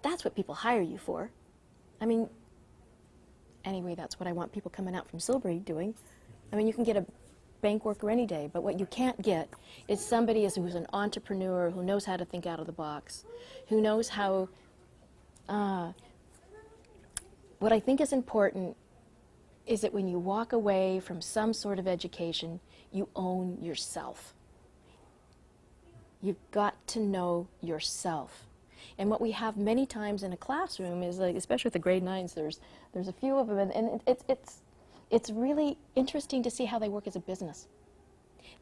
That's what people hire you for. I mean, anyway, that's what I want people coming out from Silbury doing. I mean, you can get a bank worker any day, but what you can't get is somebody who's an entrepreneur, who knows how to think out of the box, who knows how, what I think is important is that when you walk away from some sort of education, you own yourself. You've got to know yourself. And what we have many times in a classroom is, like, especially with the grade 9s, there's a few of them, and it's really interesting to see how they work as a business.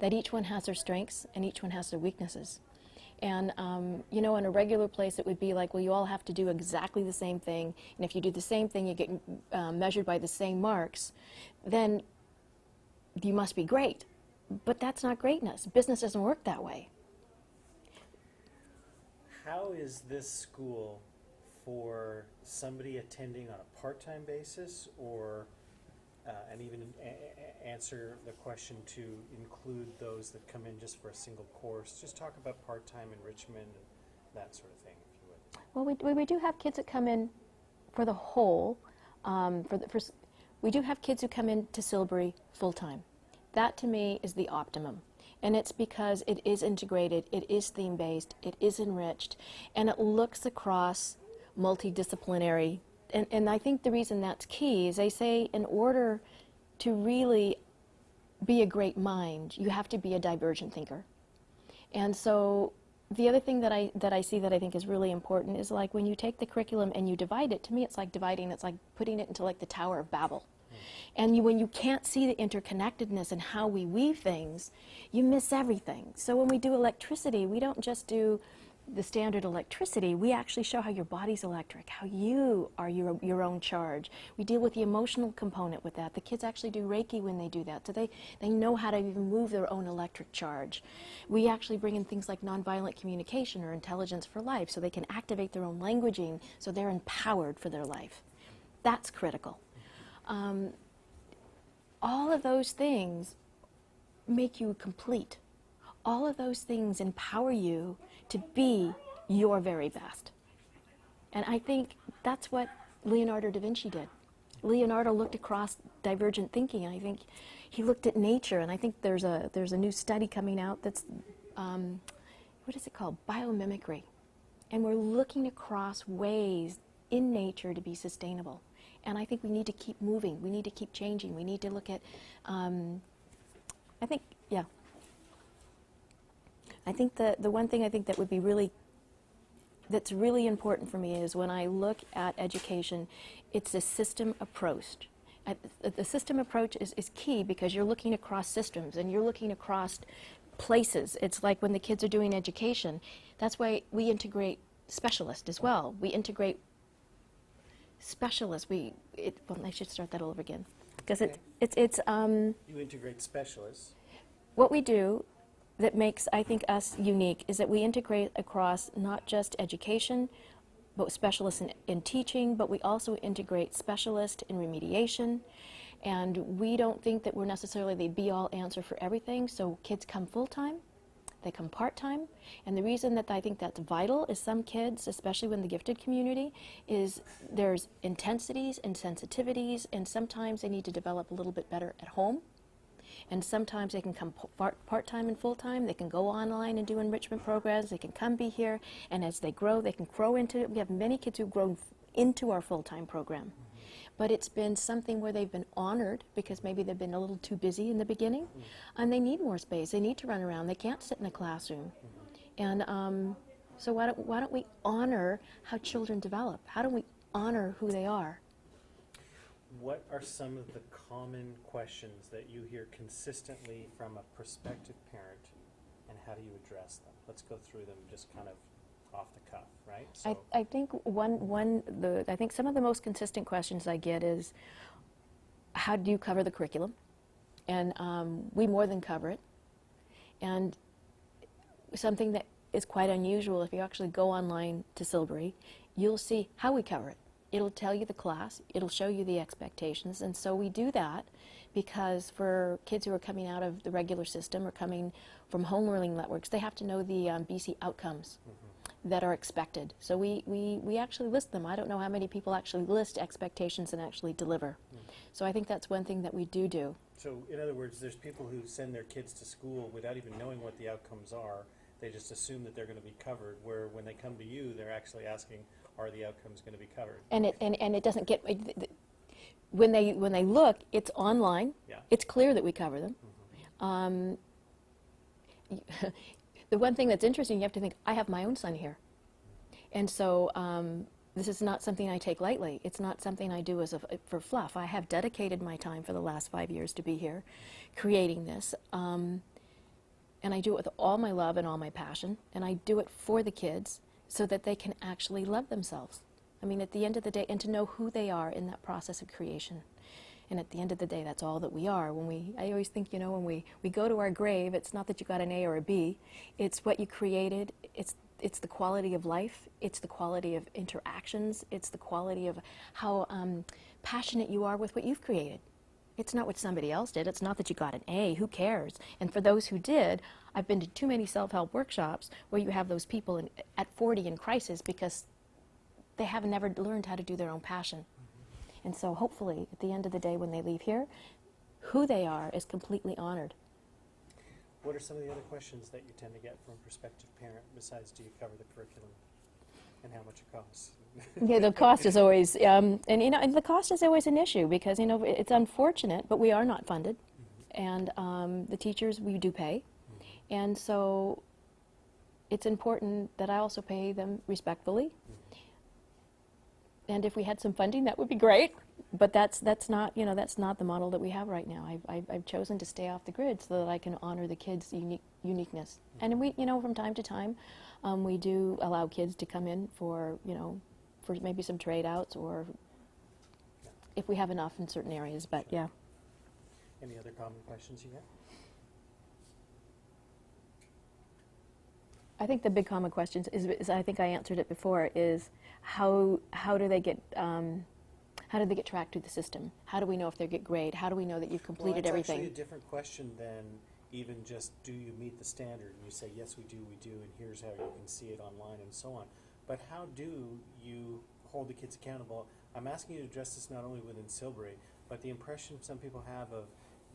That each one has their strengths and each one has their weaknesses. And, you know, in a regular place, it would be like, well, you all have to do exactly the same thing. And if you do the same thing, you get measured by the same marks, then you must be great. But that's not greatness. Business doesn't work that way. How is this school for somebody attending on a part-time basis, or, and even answer the question to include those that come in just for a single course? Just talk about part-time enrichment and that sort of thing, if you would. Well, we do have kids that come in for the whole. We do have kids who come in to Silbury full-time. That, to me, is the optimum. And it's because it is integrated, it is theme-based, it is enriched, and it looks across multidisciplinary. And I think the reason that's key is they say in order to really be a great mind, you have to be a divergent thinker. And so the other thing that I see that I think is really important is, like, when you take the curriculum and you divide it, to me it's like dividing, it's like putting it into like the Tower of Babel. And when you can't see the interconnectedness and how we weave things, you miss everything. So when we do electricity, we don't just do the standard electricity. We actually show how your body's electric, how you are your own charge. We deal with the emotional component with that. The kids actually do Reiki when they do that, so they know how to even move their own electric charge. We actually bring in things like nonviolent communication or intelligence for life, so they can activate their own languaging, so they're empowered for their life. That's critical. All of those things make you complete. All of those things empower you to be your very best. And I think that's what Leonardo da Vinci did. Leonardo looked across divergent thinking. I think he looked at nature, and I think there's a new study coming out that's, what is it called? Biomimicry. And we're looking across ways in nature to be sustainable. And I think we need to keep moving. We need to keep changing. We need to look at, I think the one thing I think that would be that's really important for me is when I look at education, it's a system approach. The system approach is key because you're looking across systems and you're looking across places. It's like when the kids are doing education. That's why we integrate specialists as well. We integrate specialists. Well, I should start that all over again, because it's You integrate specialists. what we do that makes, I think, us unique is that we integrate across not just education, but specialists in teaching, but we also integrate specialists in remediation. And we don't think that we're necessarily the be-all answer for everything, so kids come full-time. They come part-time, and the reason that I think that's vital is some kids, especially when the gifted community, is there's intensities and sensitivities, and sometimes they need to develop a little bit better at home, and sometimes they can come part-time and full-time. They can go online and do enrichment programs. They can come be here, and as they grow, they can grow into it. We have many kids who've grown into our full-time program. But it's been something where they've been honored because maybe they've been a little too busy in the beginning, and they need more space. They need to run around. They can't sit in a classroom. And so why don't we honor how children develop? How do we honor who they are? What are some of the common questions that you hear consistently from a prospective parent, and how do you address them? Let's go through them just kind of off the cuff, right? So I think I think some of the most consistent questions I get is, how do you cover the curriculum? And we more than cover it. And something that is quite unusual, if you actually go online to Silbury, you'll see how we cover it. It'll tell you the class, it'll show you the expectations, and so we do that because for kids who are coming out of the regular system or coming from home learning networks, they have to know the BC outcomes. that are expected. So we actually list them. I don't know how many people actually list expectations and actually deliver. So I think that's one thing that we do. So in other words, there's people who send their kids to school without even knowing what the outcomes are. They just assume that they're going to be covered, where when they come to you, they're actually asking, are the outcomes going to be covered? And it doesn't get, when they look, it's online. Yeah. It's clear that we cover them. The one thing that's interesting, you have to think, I have my own son here. And so this is not something I take lightly. It's not something I do for fluff. I have dedicated my time for the last 5 years to be here creating this. And I do it with all my love and all my passion. And I do it for the kids so that they can actually love themselves. I mean, at the end of the day, and to know who they are in that process of creation. And at the end of the day, that's all that we are. I always think, you know, when we go to our grave, it's not that you got an A or a B. It's what you created. It's the quality of life. It's the quality of interactions. It's the quality of how passionate you are with what you've created. It's not what somebody else did. It's not that you got an A. Who cares? And for those who did, I've been to too many self-help workshops where you have those people at 40 in crisis because they have never learned how to do their own passion. And so hopefully, at the end of the day, when they leave here, who they are is completely honored. What are some of the other questions that you tend to get from a prospective parent besides do you cover the curriculum and how much it costs? Yeah, the cost is always, and you know, and the cost is always an issue because, you know, it's unfortunate, but we are not funded. And the teachers, we do pay. And so it's important that I also pay them respectfully. And if we had some funding, that would be great. But that's not, you know, that's not the model that we have right now. I've chosen to stay off the grid so that I can honor the kids' uniqueness. And we, you know, from time to time, we do allow kids to come in for, you know, for maybe some trade outs or if we have enough in certain areas. But yeah. Any other common questions you get? I think the big common question is I think I answered it before, is how do they get tracked through the system? How do we know if they get grade? How do we know that you've completed everything? Well, it's actually a different question than even just do you meet the standard? And you say, yes, we do, and here's how you can see it online and so on. But how do you hold the kids accountable? I'm asking you to address this not only within Silbury, but the impression some people have of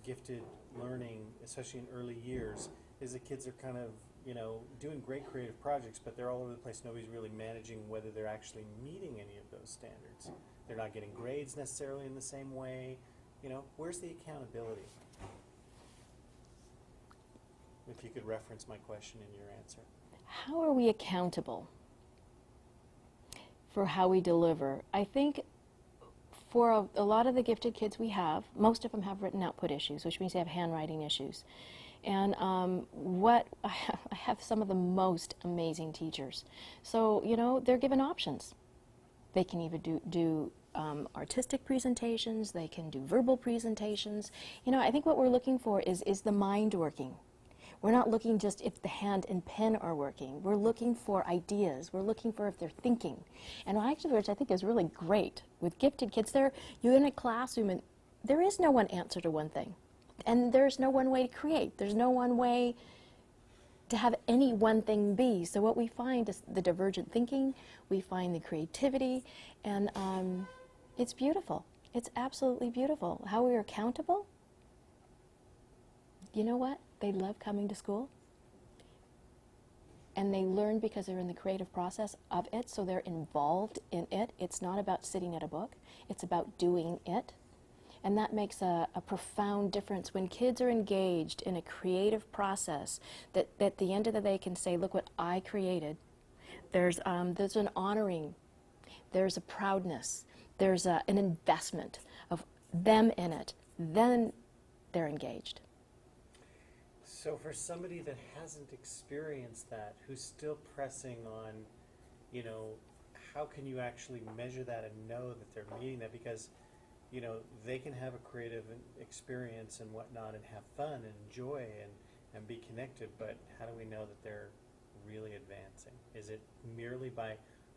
gifted learning, especially in early years, is that kids are kind of, you know, doing great creative projects, but they're all over the place. Nobody's really managing whether they're actually meeting any of those standards. They're not getting grades necessarily in the same way. You know, where's the accountability? If you could reference my question in your answer. How are we accountable for how we deliver? I think for a lot of the gifted kids we have, most of them have written output issues, which means they have handwriting issues. And I have some of the most amazing teachers. So, you know, they're given options. They can either do artistic presentations, they can do verbal presentations. You know, I think what we're looking for is the mind working. We're not looking just if the hand and pen are working. We're looking for ideas. We're looking for if they're thinking. And actually, which I think is really great with gifted kids, you're in a classroom and there is no one answer to one thing. And there's no one way to create. There's no one way to have any one thing be. So what we find is the divergent thinking, we find the creativity, and it's beautiful. It's absolutely beautiful. How we are accountable, you know what? They love coming to school. And they learn because they're in the creative process of it, so they're involved in it. It's not about sitting at a book. It's about doing it. And that makes a profound difference when kids are engaged in a creative process that at the end of the day can say, look what I created. There's an honoring, there's a proudness, there's an investment of them in it. Then they're engaged. So for somebody that hasn't experienced that, who's still pressing on, you know, how can you actually measure that and know that they're meeting that? Because you know, they can have a creative experience and whatnot and have fun and enjoy and be connected, but how do we know that they're really advancing? Is it merely by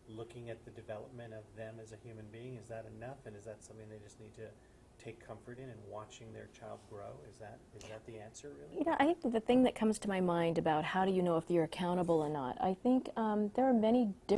looking at the development of them as a human being? Is that enough? And is that something they just need to take comfort in and watching their child grow? Is that the answer, really? You know, I think the thing that comes to my mind about how do you know if you're accountable or not, I think there are many different